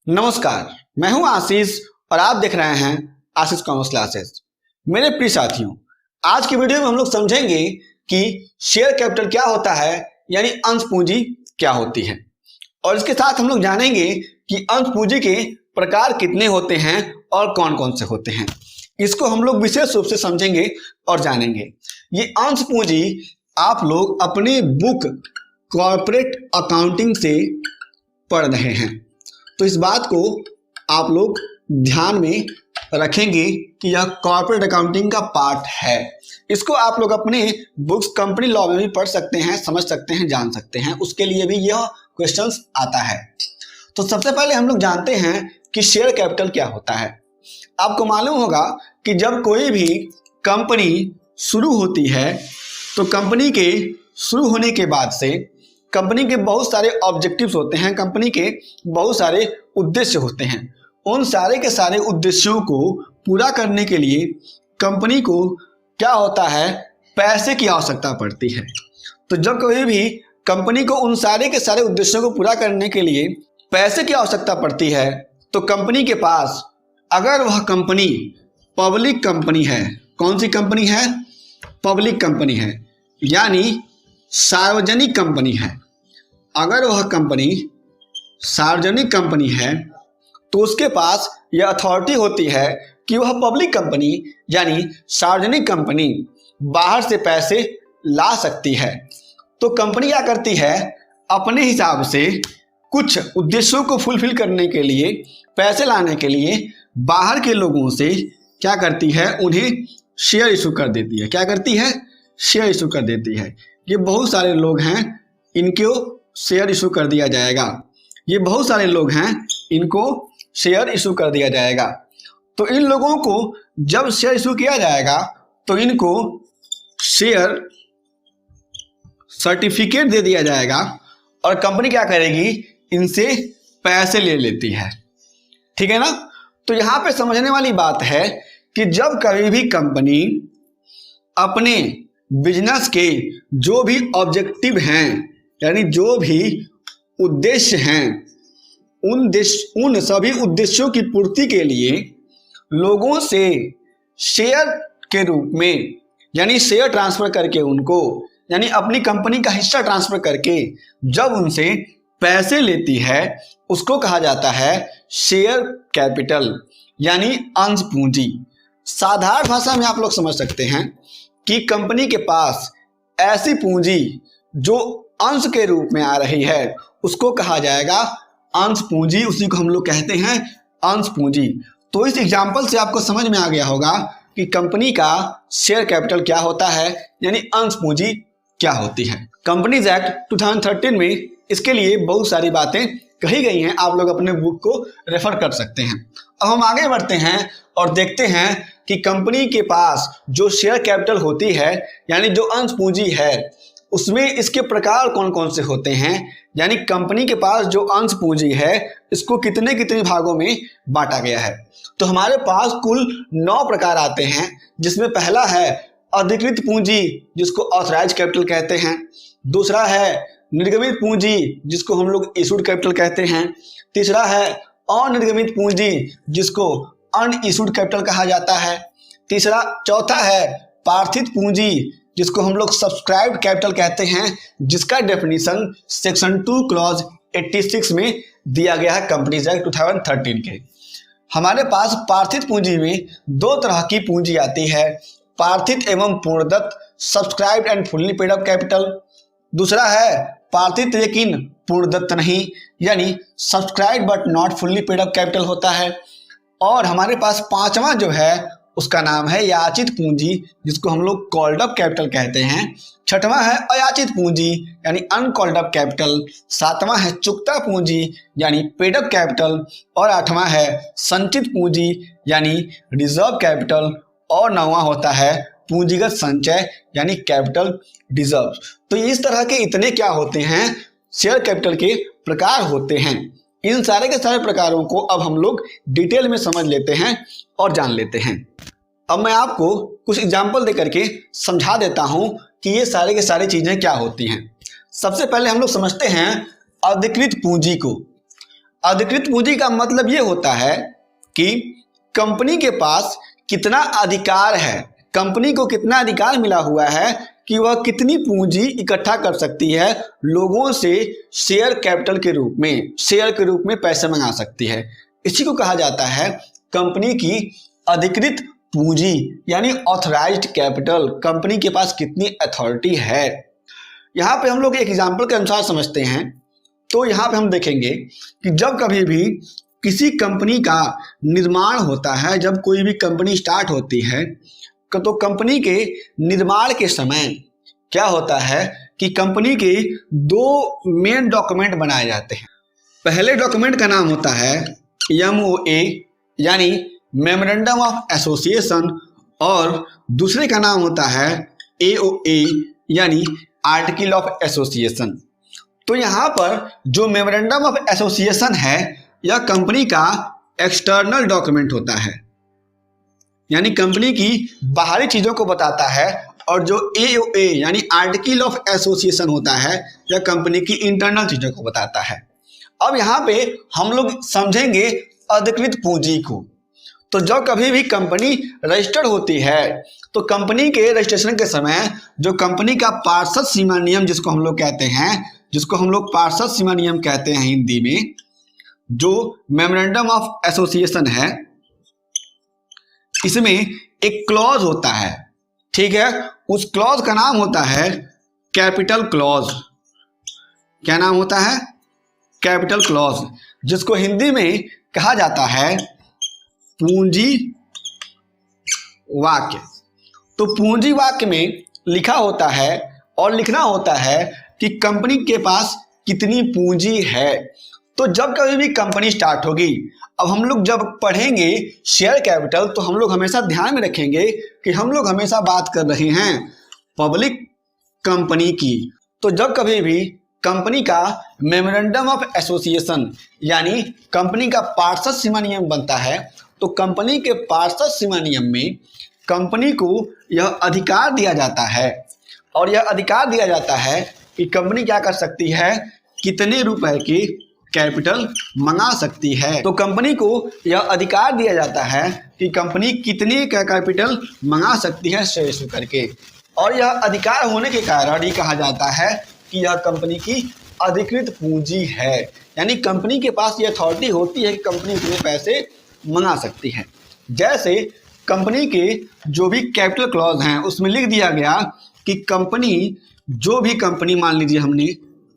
नमस्कार, मैं हूं आशीष और आप देख रहे हैं आशीष कॉमर्स क्लासेस। मेरे प्रिय साथियों, आज की वीडियो में हम लोग समझेंगे कि शेयर कैपिटल क्या होता है, यानी अंश पूंजी क्या होती है, और इसके साथ हम लोग जानेंगे कि अंश पूंजी के प्रकार कितने होते हैं और कौन कौन से होते हैं। इसको हम लोग विशेष रूप से समझेंगे और जानेंगे। ये अंश पूंजी आप लोग अपने बुक कॉर्पोरेट अकाउंटिंग से पढ़ रहे हैं, तो इस बात को आप लोग ध्यान में रखेंगे कि यह कॉर्पोरेट अकाउंटिंग का पार्ट है। इसको आप लोग अपने बुक्स कंपनी लॉ में भी पढ़ सकते हैं, समझ सकते हैं, जान सकते हैं। उसके लिए भी यह क्वेश्चंस आता है। तो सबसे पहले हम लोग जानते हैं कि शेयर कैपिटल क्या होता है। आपको मालूम होगा कि जब कोई भी कंपनी शुरू होती है तो कंपनी के शुरू होने के बाद से कंपनी के बहुत सारे ऑब्जेक्टिव्स होते हैं, कंपनी के बहुत सारे उद्देश्य होते हैं। उन सारे के सारे उद्देश्यों को पूरा करने के लिए कंपनी को क्या होता है, पैसे की आवश्यकता पड़ती है। तो जब कभी भी कंपनी को उन सारे के सारे उद्देश्यों को पूरा करने के लिए पैसे की आवश्यकता पड़ती है, तो कंपनी के पास, अगर वह कंपनी पब्लिक कंपनी है, कौन सी कंपनी है? पब्लिक कंपनी है, यानी सार्वजनिक कंपनी है। अगर वह कंपनी सार्वजनिक कंपनी है तो उसके पास यह अथॉरिटी होती है कि वह पब्लिक कंपनी यानी सार्वजनिक कंपनी बाहर से पैसे ला सकती है। तो कंपनी क्या करती है, अपने हिसाब से कुछ उद्देश्यों को फुलफिल करने के लिए, पैसे लाने के लिए बाहर के लोगों से क्या करती है, उन्हें शेयर इशू कर देती है। क्या करती है? शेयर इशू कर देती है। ये बहुत सारे लोग हैं, इनको शेयर इशू कर दिया जाएगा। ये बहुत सारे लोग हैं, इनको शेयर इशू कर दिया जाएगा। तो इन लोगों को जब शेयर इशू किया जाएगा तो इनको शेयर सर्टिफिकेट दे दिया जाएगा और कंपनी क्या करेगी, इनसे पैसे ले लेती है। ठीक है ना? तो यहां पे समझने वाली बात है कि जब कभी भी कंपनी अपने बिजनेस के जो भी ऑब्जेक्टिव हैं, यानी जो भी उद्देश्य हैं, उन सभी उद्देश्यों की पूर्ति के लिए लोगों से शेयर के रूप में, यानी शेयर ट्रांसफर करके उनको, यानी अपनी कंपनी का हिस्सा ट्रांसफर करके जब उनसे पैसे लेती है, उसको कहा जाता है शेयर कैपिटल, यानी अंश पूंजी। साधारण भाषा में आप लोग समझ सकते हैं कि कंपनी के पास ऐसी पूंजी जो अंश के रूप में आ रही है, उसको कहा जाएगा अंश पूंजी। उसी को हम लोग कहते हैं अंश पूंजी। तो इस एग्जाम्पल से आपको समझ में आ गया होगा कि कंपनी का शेयर कैपिटल क्या होता है, यानी अंश पूंजी क्या होती है। कंपनीज एक्ट 2013 में इसके लिए बहुत सारी बातें कही गई हैं, आप लोग अपने बुक को रेफर कर सकते हैं। अब हम आगे बढ़ते हैं और देखते हैं कि कंपनी के पास जो शेयर कैपिटल होती है, यानी जो अंश पूंजी है, उसमें इसके प्रकार कौन कौन से होते हैं, यानी कंपनी के पास जो अंश पूंजी है इसको कितने कितने भागों में बांटा गया है। तो हमारे पास कुल 9 प्रकार आते हैं, जिसमें पहला है अधिकृत पूंजी, जिसको ऑथराइज कैपिटल कहते हैं। दूसरा है निर्गमित पूंजी, जिसको हम लोग इशूड कैपिटल कहते हैं। तीसरा है अनिर्गमित पूंजी, जिसको अनइशूड कैपिटल कहा जाता है। चौथा है पार्थिव पूंजी, जिसको हम लोग सब्सक्राइब्ड कैपिटल कहते हैं, जिसका डेफिनेशन सेक्शन 2 क्लॉज 86 में दिया गया है कंपनीज एक्ट 2013 के। हमारे पास पार्थिव पूंजी में 2 तरह की पूंजी आती है, पार्थिव एवं पूर्णदत्त, subscribed and fully paid up capital. दूसरा है पार्थिव लेकिन पूर्णदत्त नहीं, यानी subscribed but not fully paid up capital होता है। और हमारे पास 5वां जो है उसका नाम है याचित पूंजी, जिसको हम लोग कॉल्ड अप कैपिटल कहते हैं। 6वां है अयाचित पूंजी, यानी अनकॉल्ड अप कैपिटल। 7वां है चुकता पूंजी, यानी पेड अप कैपिटल। और 8वां है संचित पूंजी, यानी रिजर्व कैपिटल। और 9वां होता है पूंजीगत संचय, यानी कैपिटल रिजर्व। तो इस तरह के इतने क्या होते हैं, शेयर कैपिटल के प्रकार होते हैं। इन सारे के सारे प्रकारों को अब हम लोग डिटेल में समझ लेते हैं और जान लेते हैं। अब मैं आपको कुछ एग्जाम्पल दे करके समझा देता हूं कि ये सारे के सारी चीजें क्या होती हैं। सबसे पहले हम लोग समझते हैं अधिकृत पूंजी को। अधिकृत पूंजी का मतलब ये होता है कि कंपनी के पास कितना अधिकार है, कंपनी को कितना अधिकार मिला हुआ है कि वह कितनी पूंजी इकट्ठा कर सकती है, लोगों से शेयर कैपिटल के रूप में, शेयर के रूप में पैसे मंगा सकती है। इसी को कहा जाता है कंपनी की अधिकृत पूंजी यानी ऑथराइज्ड कैपिटल। कंपनी के पास कितनी अथॉरिटी है। यहाँ पे हम लोग एक एग्जाम्पल के अनुसार समझते हैं। तो यहाँ पे हम देखेंगे कि जब कभी भी किसी कंपनी का निर्माण होता है, जब कोई भी कंपनी स्टार्ट होती है, तो कंपनी के निर्माण के समय क्या होता है कि कंपनी के दो मेन डॉक्यूमेंट बनाए जाते हैं। पहले डॉक्यूमेंट का नाम होता है MOA यानी मेमोरेंडम ऑफ एसोसिएशन और दूसरे का नाम होता है AOA यानी आर्टिकल ऑफ एसोसिएशन। तो यहाँ पर जो मेमोरेंडम ऑफ एसोसिएशन है यह कंपनी का एक्सटर्नल डॉक्यूमेंट होता है, यानी कंपनी की बाहरी चीज़ों को बताता है, और जो AOA यानी आर्टिकल ऑफ एसोसिएशन होता है यह कंपनी की इंटरनल चीज़ों को बताता है। अब यहाँ पे हम लोग समझेंगे अधिकृत पूंजी को। तो जब कभी भी कंपनी रजिस्टर्ड होती है तो कंपनी के रजिस्ट्रेशन के समय जो कंपनी का पार्षद सीमा नियम जिसको हम लोग कहते हैं, जिसको हम लोग पार्षद सीमा नियम कहते हैं हिंदी में, जो मेमोरेंडम ऑफ एसोसिएशन है, इसमें एक क्लॉज होता है, ठीक है। उस क्लॉज का नाम होता है कैपिटल क्लॉज। क्या नाम होता है? कैपिटल क्लॉज, जिसको हिंदी में कहा जाता है पूंजी वाक्य। तो पूंजी वाक्य में लिखा होता है और लिखना होता है कि कंपनी के पास कितनी पूंजी है। तो जब कभी भी कंपनी स्टार्ट होगी, अब हम लोग जब पढ़ेंगे शेयर कैपिटल तो हम लोग हमेशा ध्यान में रखेंगे कि हम लोग हमेशा बात कर रहे हैं पब्लिक कंपनी की। तो जब कभी भी कंपनी का मेमोरेंडम ऑफ एसोसिएशन यानी कंपनी का पार्षद सीमा नियम बनता है, तो कंपनी के पार्षद सीमा नियम में कंपनी को यह अधिकार दिया जाता है, और यह अधिकार दिया जाता है कि कंपनी क्या कर सकती है, कितने रुपए की कैपिटल मंगा सकती है। तो कंपनी को यह अधिकार दिया जाता है कि कंपनी कितने का कैपिटल मंगा सकती है शेयर इशू करके, और यह अधिकार होने के कारण ये कहा जाता है कि यह कंपनी की अधिकृत पूंजी है, यानी कंपनी के पास ये अथॉरिटी होती है कि कंपनी इतने पैसे मंगा सकती है। जैसे कंपनी के जो भी कैपिटल क्लॉज हैं उसमें लिख दिया गया कि कंपनी, जो भी कंपनी, मान लीजिए हमने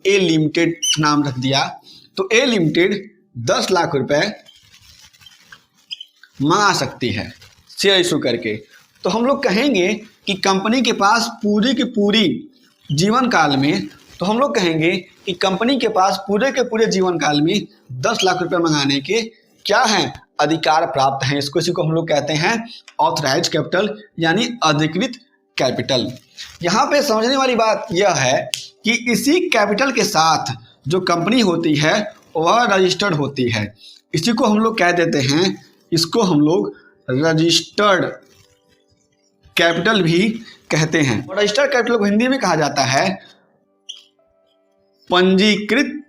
ए लिमिटेड नाम रख दिया, तो ए लिमिटेड 10 लाख रुपए मंगा सकती है शेयर इशू करके। तो हम लोग कहेंगे कि कंपनी के पास पूरी की पूरी जीवन काल में, तो हम लोग कहेंगे कि कंपनी के पास पूरे के पूरे जीवन काल में 10 लाख रुपए मंगाने के क्या हैं, अधिकार प्राप्त हैं। इसी को हम लोग कहते हैं ऑथराइज कैपिटल यानी अधिकृत कैपिटल। यहाँ पे समझने वाली बात यह है कि इसी कैपिटल के साथ जो कंपनी होती है वह रजिस्टर्ड होती है। इसी को हम लोग कह देते हैं, इसको हम लोग रजिस्टर्ड कैपिटल भी कहते हैं। और रजिस्टर्ड कैपिटल को हिंदी में कहा जाता है पंजीकृत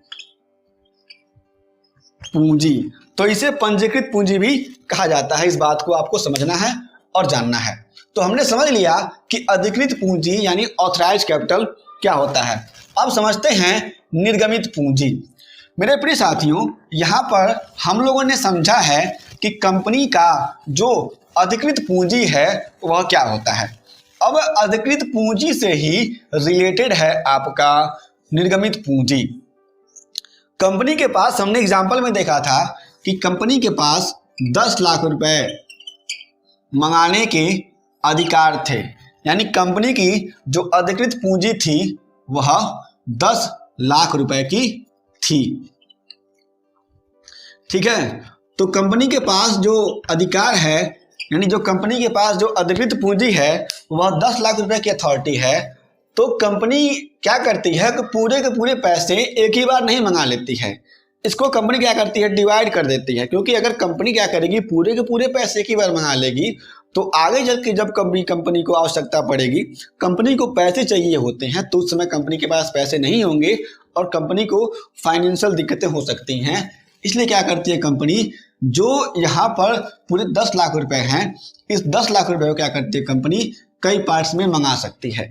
पूंजी। तो इसे पंजीकृत पूंजी भी कहा जाता है। इस बात को आपको समझना है और जानना है। तो हमने समझ लिया कि अधिकृत पूंजी यानी ऑथराइज कैपिटल क्या होता है। अब समझते हैं निर्गमित पूंजी। मेरे प्रिय साथियों, यहाँ पर हम लोगों ने समझा है कि कंपनी का जो अधिकृत पूंजी है वह क्या होता है। अब अधिकृत पूंजी से ही रिलेटेड है आपका निर्गमित पूंजी। कंपनी के पास, हमने एग्जाम्पल में देखा था कि कंपनी के पास 10 लाख रुपए मंगाने के अधिकार थे, यानी कंपनी की जो अधिकृत पूंजी थी वह 10 लाख रुपए की थी। ठीक है, तो कंपनी के पास जो अधिकार है, यानी जो कंपनी के पास जो अधिकृत पूंजी है वह 10 लाख रुपए की अथॉरिटी है। तो कंपनी क्या करती है कि पूरे के पूरे पैसे एक ही बार नहीं मंगा लेती है। इसको कंपनी क्या करती है, डिवाइड कर देती है। क्योंकि अगर कंपनी क्या करेगी, पूरे के पूरे पैसे एक ही बार मंगा लेगी तो आगे चल के जब कभी कंपनी को आवश्यकता पड़ेगी, कंपनी को पैसे चाहिए होते हैं, तो उस समय कंपनी के पास पैसे नहीं होंगे और कंपनी को फाइनेंशियल दिक्कतें हो सकती हैं। इसलिए क्या करती है कंपनी, जो यहाँ पर पूरे 10 लाख रुपए हैं, इस 10 लाख रुपए को क्या करती है कंपनी कई पार्ट्स में मंगा सकती है।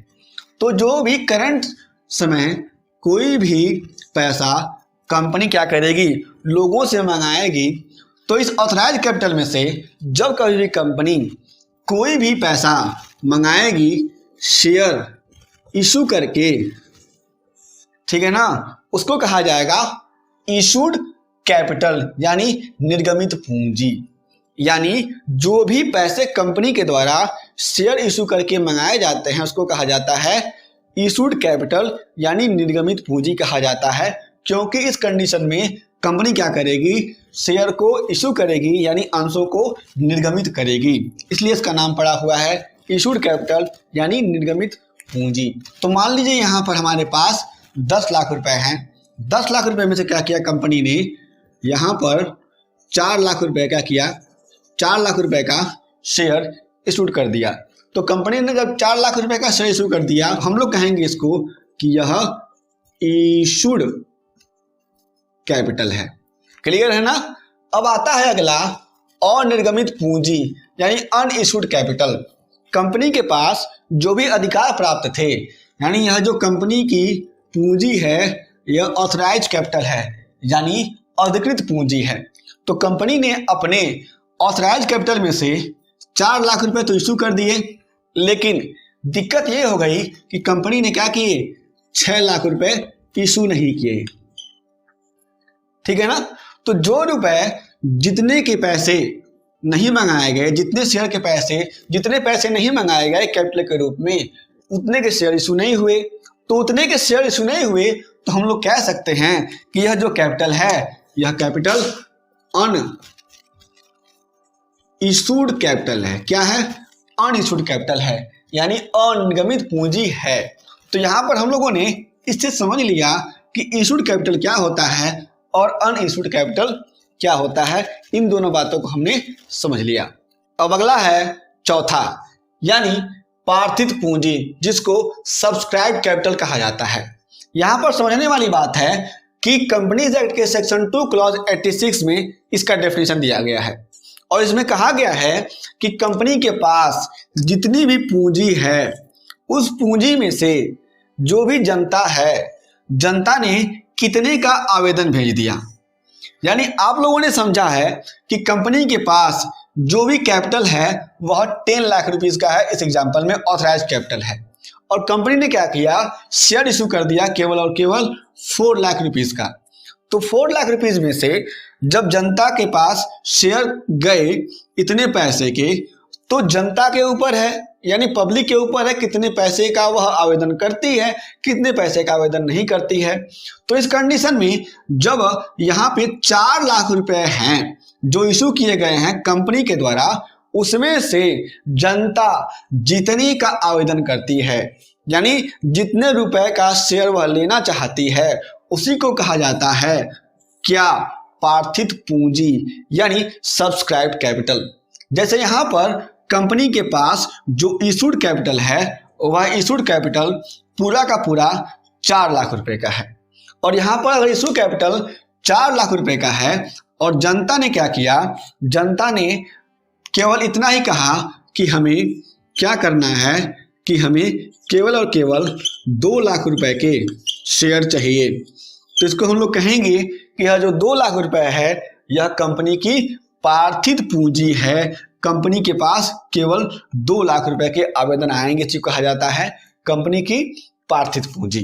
तो जो भी करंट समय कोई भी पैसा कंपनी क्या करेगी, लोगों से मंगाएगी, तो इस ऑथराइज कैपिटल में से जब कभी भी कंपनी कोई भी पैसा मंगाएगी शेयर इशू करके, ठीक है ना, उसको कहा जाएगा इशूड कैपिटल यानी निर्गमित पूंजी। यानी जो भी पैसे कंपनी के द्वारा शेयर इशू करके मंगाए जाते हैं उसको कहा जाता है इशूड कैपिटल यानी निर्गमित पूंजी कहा जाता है। क्योंकि इस कंडीशन में कंपनी क्या करेगी, शेयर को इशू करेगी यानी अंशों को निर्गमित करेगी, इसलिए इसका नाम पड़ा हुआ है इशूड कैपिटल यानी निर्गमित पूंजी। तो मान लीजिए यहाँ पर हमारे पास 10 लाख रुपए हैं। 10 लाख रुपए में से क्या किया कंपनी ने, यहाँ पर 4 लाख रुपए क्या किया, 4 लाख रुपए का शेयर इशू कर दिया। तो कंपनी ने जब 4 लाख रुपए का शेयर इशू कर दिया, हम लोग कहेंगे इसको कि यह इशूड कैपिटल है। क्लियर है ना। अब आता है अगला अनिर्गमित पूंजी यानी अनइशूड कैपिटल। कंपनी के पास जो भी अधिकार प्राप्त थे, यानी यह जो कंपनी की पूंजी है यह ऑथराइज कैपिटल है यानी अधिकृत पूंजी है। तो कंपनी ने अपने ऑथराइज कैपिटल में से 4 लाख रुपए तो इशू कर दिए, लेकिन दिक्कत ये हो गई कि कंपनी ने क्या किए, 6 लाख रुपए इशू नहीं किए। ठीक है ना। तो जो रुपए जितने के पैसे नहीं मंगाए गए, जितने शेयर के पैसे, जितने पैसे नहीं मंगाए गए कैपिटल के रूप में, उतने के शेयर इशू नहीं हुए। तो उतने के शेयर इशू नहीं हुए तो हम लोग कह सकते हैं कि यह जो कैपिटल है यह कैपिटल अन इशूड कैपिटल है। क्या है, अनइशूड कैपिटल है यानी अनिर्गमित पूंजी है। तो यहां पर हम लोगों ने इससे समझ लिया कि इशूड कैपिटल क्या होता है और अनइशूड कैपिटल क्या होता है। इन दोनों बातों को हमने समझ लिया। अब अगला है चौथा यानी पार्थित पूंजी, जिसको सब्सक्राइब कैपिटल कहा जाता है। यहां पर समझने वाली बात है कि कंपनीज एक्ट के सेक्शन 2 क्लॉज 86 में इसका डेफिनेशन दिया गया है और इसमें कहा गया है कि कंपनी के पास जितनी भी पूंजी है उस पूंजी में से जो भी जनता है, जनता ने कितने का आवेदन भेज दिया। यानी आप लोगों ने समझा है कि कंपनी के पास जो भी कैपिटल है वह 10 लाख रुपीस का है, इस एग्जांपल में ऑथराइज कैपिटल है, और कंपनी ने क्या किया, शेयर इशू कर दिया केवल और केवल 4 लाख रुपीस का। तो 4 लाख रुपीस में से जब जनता के पास शेयर गए इतने पैसे के, तो जनता के ऊपर है यानी पब्लिक के ऊपर है कितने पैसे का वह आवेदन करती है, कितने पैसे का आवेदन नहीं करती है। तो इस कंडीशन में जब यहाँ पे 4 लाख रुपए हैं जो इशू किए गए हैं कंपनी के द्वारा, उसमें से जनता जितने का आवेदन करती है यानी जितने रुपए का शेयर वह लेना चाहती है उसी को कहा जाता है क्या, पार्थित पूंजी यानी सब्सक्राइब कैपिटल। जैसे यहाँ पर कंपनी के पास जो इशूड कैपिटल है वह इशूड कैपिटल पूरा का पूरा 4 लाख रुपए का है, और यहाँ पर अगर इशू कैपिटल 4 लाख रुपए का है और जनता ने क्या किया, जनता ने केवल इतना ही कहा कि हमें क्या करना है कि हमें केवल और केवल 2 लाख रुपए के शेयर चाहिए। तो इसको हम लोग कहेंगे कि यह जो 2 लाख रुपए है यह कंपनी की पार्थित पूंजी है। कंपनी के पास केवल 2 लाख रुपए के आवेदन आएंगे, जिसे कहा जाता है कंपनी की पार्थित पूंजी।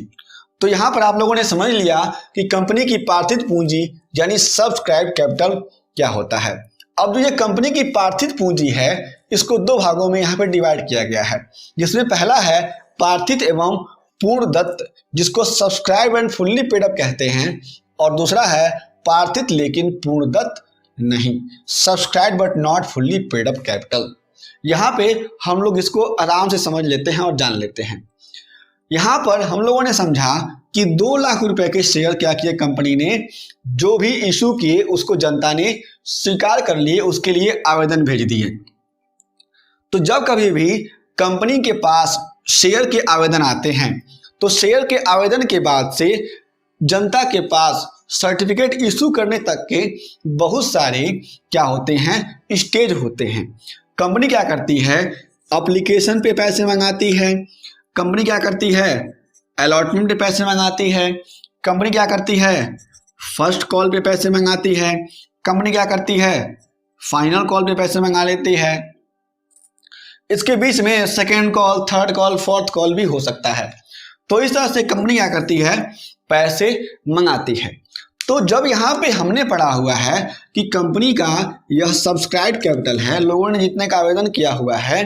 तो यहां पर आप लोगों ने समझ लिया कि कंपनी की पार्थित पूंजी यानी सब्सक्राइब कैपिटल क्या होता है। अब जो ये कंपनी की पार्थित पूंजी है इसको 2 भागों में यहाँ पे डिवाइड किया गया है, जिसमें पहला है पार्थित एवं पूर्ण दत्त, जिसको subscribe and fully paid up कहते हैं, और दूसरा है पार्थित लेकिन पूर्ण दत्त नहीं, subscribe but not fully paid up capital. यहाँ पे हम लोग इसको आराम से समझ लेते हैं और जान लेते हैं। यहाँ पर हम लोगों ने समझा कि 2 लाख रुपए के शेयर क्या किए कंपनी ने, जो भी इशू किए उसको जनता ने स्वीकार कर लिए, उसके लिए आवेदन भेज दिए। तो जब कभी भी कंपनी के पास शेयर के आवेदन आते हैं तो शेयर के आवेदन के बाद से जनता के पास सर्टिफिकेट इशू करने तक के बहुत सारे क्या होते हैं, स्टेज होते हैं। कंपनी क्या करती है, एप्लीकेशन पे पैसे मंगाती है, कंपनी क्या करती है, अलॉटमेंट पे पैसे मंगाती है, कंपनी क्या करती है, फर्स्ट कॉल पे पैसे मंगाती है, कंपनी क्या करती है, फाइनल कॉल पे पैसे मंगा लेती है। इसके बीच में second call, third call, fourth call भी हो सकता है। तो इस तरह से कंपनी क्या करती है, पैसे मंगाती है। तो जब यहाँ पे हमने पढ़ा हुआ है कि कंपनी का यह सब्सक्राइब कैपिटल है, लोगों ने जितने का आवेदन किया हुआ है,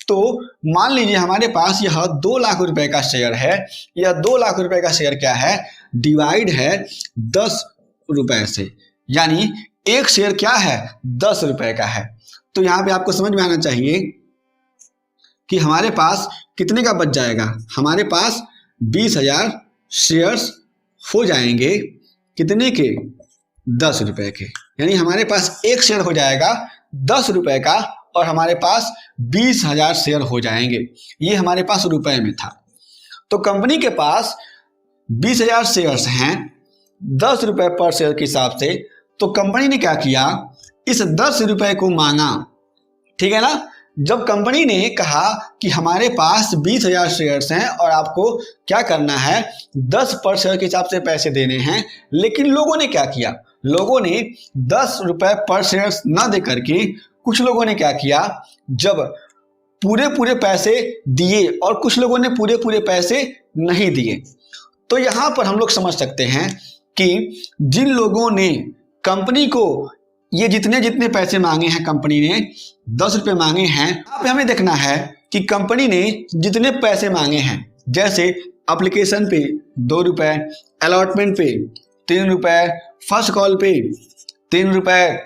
तो मान लीजिए हमारे पास यह 2 लाख रुपए का शेयर है। यह 2 लाख रुपए का शेयर क्या है, डिवाइड है 10 रुपए से, यानी एक शेयर क्या है, 10 रुपए का है। तो यहाँ पे आपको समझ में आना चाहिए कि हमारे पास कितने का बच जाएगा, हमारे पास 20,000 शेयर्स हो जाएंगे, कितने के, 10 रुपए के। यानी हमारे पास एक शेयर हो जाएगा 10 रुपए का और हमारे पास 20,000 शेयर हो जाएंगे। ये हमारे पास रुपए में था। तो कंपनी के पास 20,000 शेयर्स हैं 10 रुपए पर शेयर के हिसाब से। तो कंपनी ने क्या किया, इस 10 रुपए को मांगा, ठीक है ना। जब कंपनी ने कहा कि हमारे पास 20,000 शेयर्स हैं और आपको क्या करना है, 10 पर शेयर के हिसाब से पैसे देने हैं, लेकिन लोगों ने क्या किया, लोगों ने 10 रुपए पर शेयर न दे करके कुछ लोगों ने क्या किया, जब पूरे पैसे दिए और कुछ लोगों ने पूरे पैसे नहीं दिए। तो यहां पर हम लोग समझ सकते हैं कि जिन लोगों ने कंपनी को ये जितने पैसे मांगे हैं, कंपनी ने 10 रुपए मांगे हैं, यहाँ पे हमें देखना है कि कंपनी ने जितने पैसे मांगे हैं, जैसे एप्लीकेशन पे 2 रुपए, अलॉटमेंट पे 3 रुपए, फर्स्ट कॉल पे 3 रुपए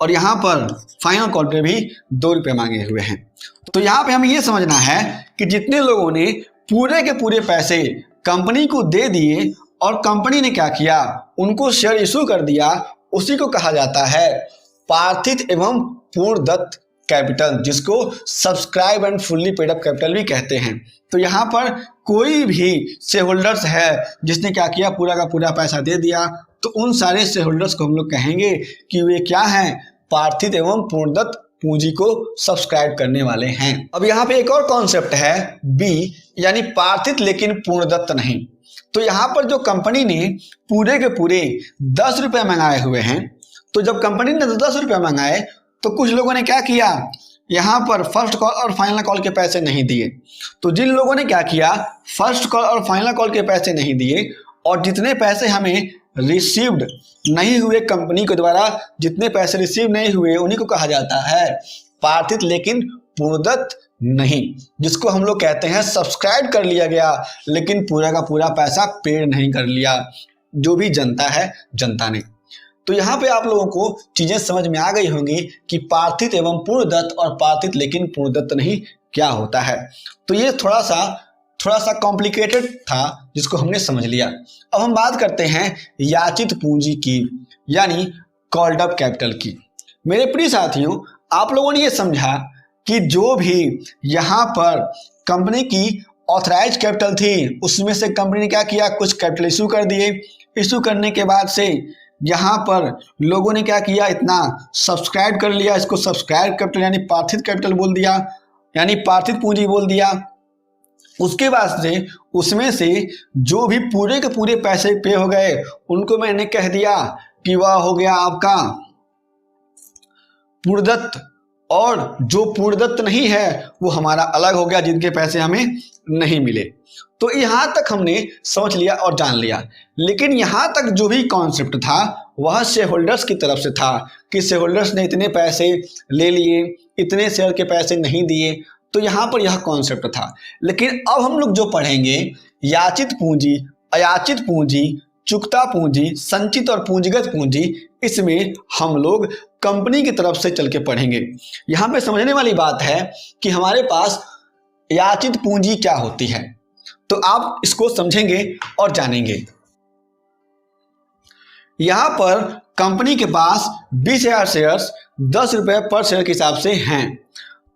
और यहाँ पर फाइनल कॉल पे भी 2 रुपए मांगे हुए हैं। तो यहाँ पे हमें ये समझना है कि जितने लोगों ने पूरे के पूरे पैसे कंपनी को दे दिए और कंपनी ने क्या किया, उनको शेयर इशू कर दिया, उसी को कहा जाता है पार्थित एवं पूर्णदत्त कैपिटल, जिसको subscribe and fully paid up capital भी कहते हैं। तो यहाँ पर कोई भी शेयर होल्डर्स है जिसने क्या किया, पूरा का पूरा पैसा दे दिया, तो उन सारे शेयर होल्डर्स को हम लोग कहेंगे कि वे क्या हैं, पार्थित एवं पूर्णदत्त पूंजी को सब्सक्राइब करने वाले हैं। अब यहाँ पे एक और कॉन्सेप्ट है बी, यानी पार्थित लेकिन पूर्णदत्त नहीं। तो यहाँ पर जो कंपनी ने पूरे के पूरे 10 रुपए मंगाए हुए हैं, तो जब कंपनी ने 10 रुपए मंगाए तो कुछ लोगों ने क्या किया, यहाँ पर फर्स्ट कॉल और फाइनल कॉल के पैसे नहीं दिए। तो जिन लोगों ने क्या किया, फर्स्ट कॉल और फाइनल कॉल के पैसे नहीं दिए और जितने पैसे हमें रिसीव्ड नहीं हुए, कंपनी के द्वारा जितने पैसे रिसीव नहीं हुए, उन्हीं को कहा जाता है पार्थित लेकिन पूर्णदत्त नहीं, जिसको हम लोग कहते हैं सब्सक्राइब कर लिया गया लेकिन पूरा का पूरा पैसा पेड नहीं कर लिया, जो भी जनता है, जनता ने। तो यहाँ पे आप लोगों को चीजें समझ में आ गई होंगी कि पार्थित एवं पूर्णदत्त और पार्थित लेकिन पूर्णदत्त नहीं क्या होता है। तो ये थोड़ा सा कॉम्प्लिकेटेड था, जिसको हमने समझ लिया। अब हम बात करते हैं याचित पूंजी की, यानी कॉल्ड अप कैपिटल की। मेरे प्रिय साथियों, आप लोगों ने ये समझा कि जो भी यहाँ पर कंपनी की ऑथराइज कैपिटल थी, उसमें से कंपनी ने क्या किया, कुछ कैपिटल इशू कर दिए। इशू करने के बाद से यहाँ पर लोगों ने क्या किया, इतना सब्सक्राइब कर लिया, इसको सब्सक्राइब कैपिटल यानी पार्थित कैपिटल बोल दिया, यानी पार्थित पूंजी बोल दिया। उसके बाद से उसमें से जो भी पूरे के पूरे पैसे पे हो गए, उनको मैंने कह दिया कि वह हो गया आपका पूर्णदत्त, और जो पूर्णदत्त नहीं है वो हमारा अलग हो गया, जिनके पैसे हमें नहीं मिले। तो यहाँ तक हमने समझ लिया और जान लिया। लेकिन यहाँ तक जो भी कॉन्सेप्ट था वह शेयर होल्डर्स की तरफ से था कि शेयर होल्डर्स ने इतने पैसे ले लिए, इतने शेयर के पैसे नहीं दिए, तो यहाँ पर यह कॉन्सेप्ट था। लेकिन अब हम लोग जो पढ़ेंगे याचित पूंजी, अयाचित पूंजी, चुकता पूंजी, संचित और पूंजीगत पूंजी, इसमें हम लोग कंपनी की तरफ से चल के पढ़ेंगे। यहाँ पे समझने वाली बात है कि हमारे पास याचित पूंजी क्या होती है, तो आप इसको समझेंगे और जानेंगे। यहाँ पर कंपनी के पास 20,000 शेयर्स 10 रुपए पर शेयर के हिसाब से हैं।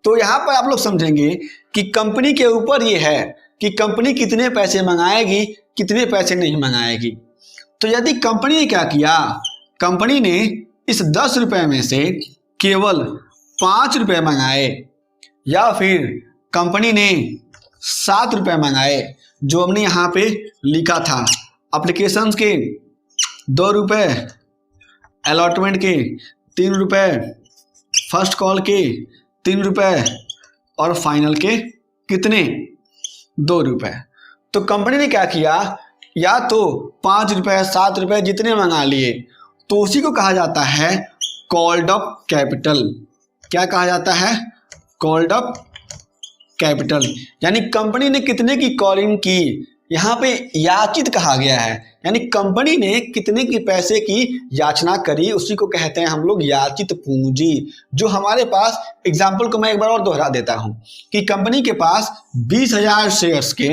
तो यहाँ पर आप लोग समझेंगे कि कंपनी के ऊपर ये है कि कंपनी कितने पैसे मंगाएगी, कितने पैसे नहीं मंगाएगी। तो यदि कंपनी ने क्या किया, कंपनी ने इस 10 रुपए में से केवल 5 रुपए मंगाए या फिर कंपनी ने 7 रुपए मंगाए, जो हमने यहाँ पे लिखा था, एप्लीकेशंस के 2 रुपए, अलॉटमेंट के 3 रुपए, फर्स्ट कॉल के 3 रुपए और फाइनल के कितने, 2 रुपए। तो कंपनी ने क्या किया, या तो 5 रुपए 7 रुपए जितने मंगा लिए, तो उसी को कहा जाता है कॉल्ड अप कैपिटल। क्या कहा जाता है, कॉल्ड अप कैपिटल। यानी कंपनी ने कितने की कॉलिंग की, यहाँ पे याचित कहा गया है, यानी कंपनी ने कितने की पैसे की याचना करी, उसी को कहते हैं हम लोग याचित पूंजी। जो हमारे पास, एग्जाम्पल को मैं एक बार और दोहरा देता हूँ कि कंपनी के पास 20,000 शेयर्स के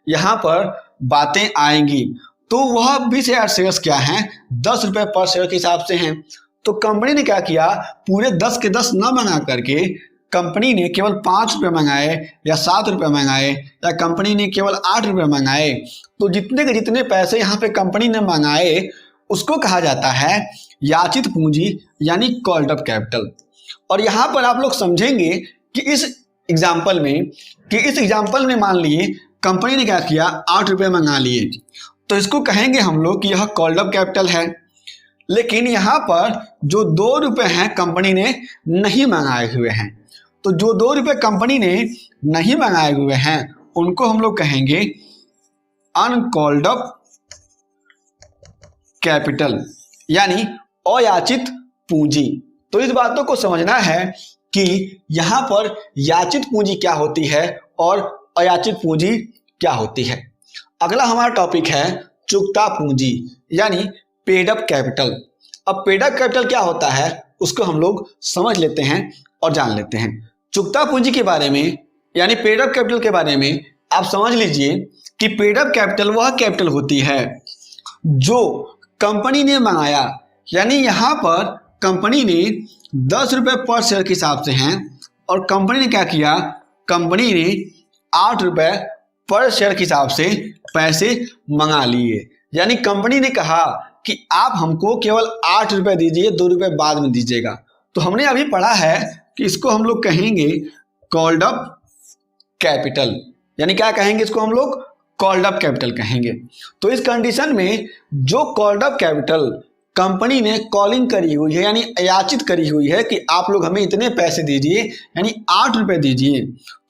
यहाँ पर बातें आएंगी, तो वह 20,000 शेयर्स क्या हैं, 10 रुपए पर शेयर के हिसाब से हैं। तो कंपनी ने क्या किया, पूरे 10 के 10 न मंगा करके कंपनी ने केवल 5 रुपए मंगाए या 7 रुपए मंगाए या कंपनी ने केवल 8 रुपए मंगाए, तो जितने के जितने पैसे यहाँ पे कंपनी ने मंगाए उसको कहा जाता है याचित पूंजी, यानी कॉल्ड अप कैपिटल। और यहाँ पर आप लोग समझेंगे कि इस एग्जाम्पल में मान लिए कंपनी ने क्या किया, 8 रुपए मंगा लिए, तो इसको कहेंगे हम लोग कि यह कॉल्ड अप कैपिटल है। लेकिन यहाँ पर जो 2 रुपए हैं कंपनी ने नहीं मंगाए हुए हैं, तो जो 2 रुपए कंपनी ने नहीं मंगाए हुए हैं उनको हम लोग कहेंगे अनकॉल्ड अप कैपिटल, यानी अयाचित पूंजी। तो इस बातों को समझना है कि यहाँ पर याचित पूंजी क्या होती है और अयाचित पूंजी क्या होती है। अगला हमारा टॉपिक है चुकता पूंजी, यानी पेड अप कैपिटल। अब पेड अप कैपिटल क्या होता है उसको हम लोग समझ लेते हैं और जान लेते हैं। चुकता पूंजी के बारे में, यानी पेड अप कैपिटल के बारे में आप समझ लीजिए कि पेड अप कैपिटल वह कैपिटल होती है जो कंपनी ने मंगाया, यानी यहाँ पर कंपनी ने 10 रुपए पर शेयर के हिसाब से हैं और कंपनी ने क्या किया, कंपनी ने 8 रुपए पर शेयर के हिसाब से पैसे मंगा लिए। यानी कंपनी ने कहा कि आप हमको केवल 8 रुपए दीजिए, 2 रुपए बाद में दीजिएगा। तो हमने अभी पढ़ा है कि इसको हम लोग कहेंगे कॉल्ड अप कैपिटल, यानी क्या कहेंगे इसको हम लोग, कॉल्ड अप कैपिटल कहेंगे। तो इस कंडीशन में जो कॉल्ड अप कैपिटल कंपनी ने कॉलिंग करी हुई है, यानी याचित करी हुई है कि आप लोग हमें इतने पैसे दीजिए, यानी 8 रुपए दीजिए,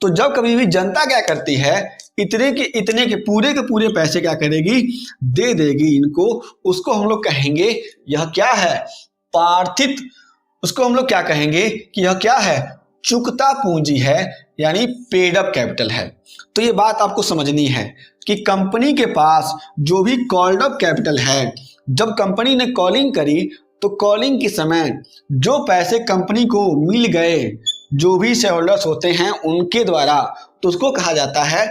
तो जब कभी भी जनता क्या करती है, इतने के पूरे पैसे क्या करेगी, दे देगी इनको, उसको हम लोग कहेंगे यह क्या है, पार्थित। उसको हम लोग क्या कहेंगे कि यह क्या है, चुकता पूंजी है, यानी पेड अप कैपिटल है। तो ये बात आपको समझनी है कि कंपनी के पास जो भी कॉल्ड अप कैपिटल है, जब कंपनी ने कॉलिंग करी तो कॉलिंग के समय जो पैसे कंपनी को मिल गए, जो भी शेयर होल्डर्स होते हैं उनके द्वारा, तो उसको कहा जाता है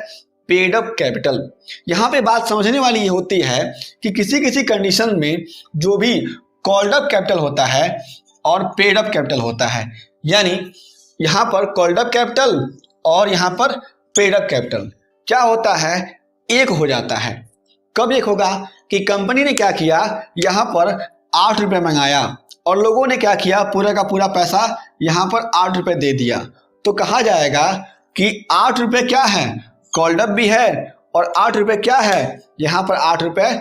पेड अप कैपिटल। यहाँ पे बात समझने वाली ये होती है कि किसी किसी कंडीशन में जो भी कॉल्ड अप कैपिटल होता है और पेड अप कैपिटल होता है, यानी यहाँ पर कॉल्ड अप कैपिटल और यहाँ पर पेड अप कैपिटल क्या होता है, एक हो जाता है। कब एक होगा कि कंपनी ने क्या किया, यहाँ पर 8 रुपए मंगाया और लोगों ने क्या किया, पूरा का पूरा पैसा यहाँ पर 8 रुपए दे दिया, तो कहा जाएगा कि 8 रुपए क्या है, कॉल्ड अप भी है, और 8 रुपए क्या है, यहाँ पर 8 रुपए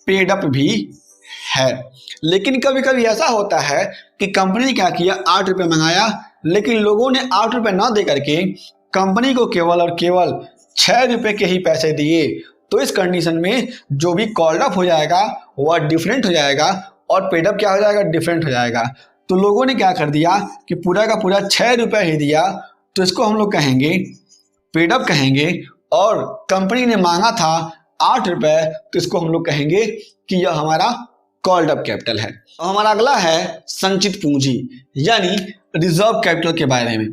पेड अप भी है। लेकिन कभी कभी ऐसा होता है कि कंपनी ने क्या किया, 8 रुपए मंगाया, लेकिन लोगों ने 8 रुपए ना दे करके कंपनी को केवल और केवल 6 रुपए के ही पैसे दिए, तो इस कंडीशन में जो भी कॉल्ड अप हो जाएगा वह डिफरेंट हो जाएगा और पेड अप क्या हो जाएगा, डिफरेंट हो जाएगा। तो लोगों ने क्या कर दिया कि पूरा का पूरा 6 रुपए ही दिया, तो इसको हम लोग कहेंगे पेड अप कहेंगे, और कंपनी ने मांगा था 8 रुपए, तो इसको हम लोग कहेंगे कि यह हमारा कॉल्ड अप कैपिटल है। और हमारा अगला है संचित पूंजी, यानी रिजर्व कैपिटल के बारे में।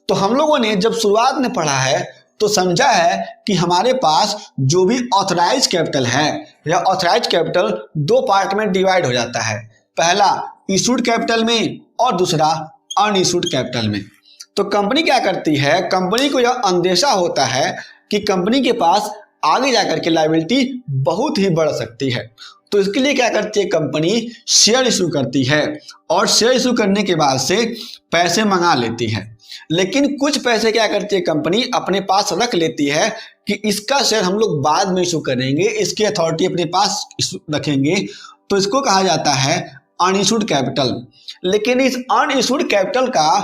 तो हम लोगों ने जब शुरुआत में पढ़ा है तो समझा है कि हमारे पास जो भी ऑथराइज कैपिटल है, यह ऑथराइज कैपिटल 2 पार्ट में डिवाइड हो जाता है, पहला इशूड कैपिटल में और दूसरा अनइशूड कैपिटल में। तो कंपनी क्या करती है, कंपनी को यह अंदेशा होता है कि कंपनी के पास आगे जाकर के लायबिलिटी बहुत ही बढ़ सकती है। तो इसके लिए क्या करती है कंपनी, शेयर इशू करती है और शेयर इशू करने के बाद से पैसे मंगा लेती है। लेकिन कुछ पैसे क्या करती है कंपनी अपने पास रख लेती है कि इसका शेयर हम लोग बाद में इशू करेंगे, इसकी अथॉरिटी अपने पास रखेंगे। तो इसको कहा जाता है अनइशूड कैपिटल। लेकिन इस अनइशूड कैपिटल का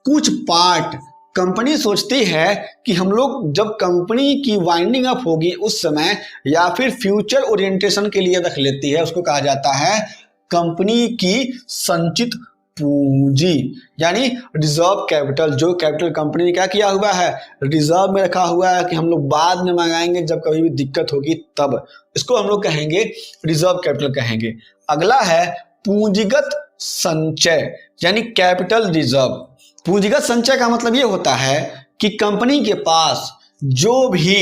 कुछ पार्ट कंपनी सोचती है कि हम लोग जब कंपनी की वाइंडिंग अप होगी उस समय या फिर फ्यूचर ओरिएंटेशन के लिए रख लेती है। उसको कहा जाता है कंपनी की संचित पूंजी, यानी रिजर्व कैपिटल। जो कैपिटल कंपनी ने क्या किया हुआ है, रिजर्व में रखा हुआ है कि हम लोग बाद में मंगाएंगे जब कभी भी दिक्कत होगी तब, इसको हम लोग कहेंगे रिजर्व कैपिटल कहेंगे। अगला है पूंजीगत संचय यानी कैपिटल रिजर्व। पूंजीगत संचय का मतलब ये होता है कि कंपनी के पास जो भी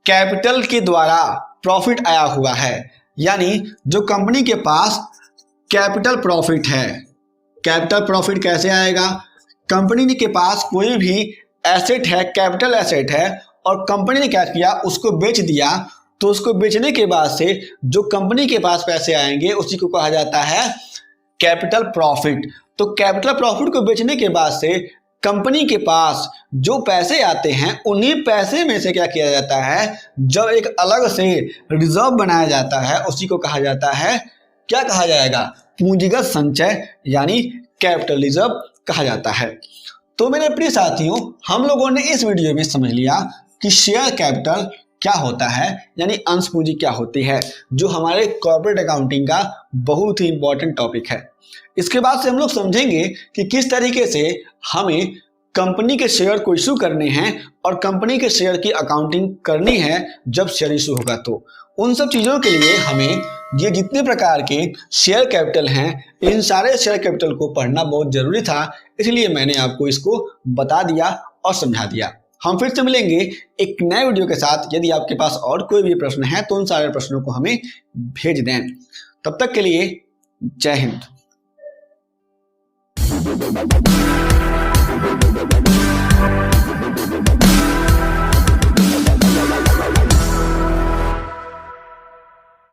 कैपिटल के द्वारा प्रॉफिट आया हुआ है, यानी जो कंपनी के पास कैपिटल प्रॉफिट है। कैपिटल प्रॉफिट कैसे आएगा, कंपनी के पास कोई भी एसेट है, कैपिटल एसेट है, और कंपनी ने क्या किया उसको बेच दिया, तो उसको बेचने के बाद से जो कंपनी के पास पैसे आएंगे उसी को कहा जाता है कैपिटल प्रॉफिट। तो कैपिटल प्रॉफिट को बेचने के बाद से कंपनी के पास जो पैसे आते हैं उन्हीं पैसे में से क्या किया जाता है, जब एक अलग से रिजर्व बनाया जाता है उसी को कहा जाता है, क्या कहा जाएगा, पूंजीगत संचय यानी कैपिटल रिजर्व कहा जाता है। तो मेरे प्रिय साथियों, हम लोगों ने इस वीडियो में समझ लिया कि शेयर कैपिटल क्या होता है, यानी अंश पूंजी क्या होती है, जो हमारे कॉर्पोरेट अकाउंटिंग का बहुत ही इंपॉर्टेंट टॉपिक है। इसके बाद से हम लोग समझेंगे कि किस तरीके से हमें कंपनी के शेयर को इशू करने हैं और कंपनी के शेयर की अकाउंटिंग करनी है जब शेयर इशू होगा। तो उन सब चीज़ों के लिए हमें ये जितने प्रकार के शेयर कैपिटल हैं, इन सारे शेयर कैपिटल को पढ़ना बहुत जरूरी था, इसलिए मैंने आपको इसको बता दिया और समझा दिया। हम फिर से मिलेंगे एक नए वीडियो के साथ। यदि आपके पास और कोई भी प्रश्न है तो उन सारे प्रश्नों को हमें भेज दें। तब तक के लिए जय हिंद।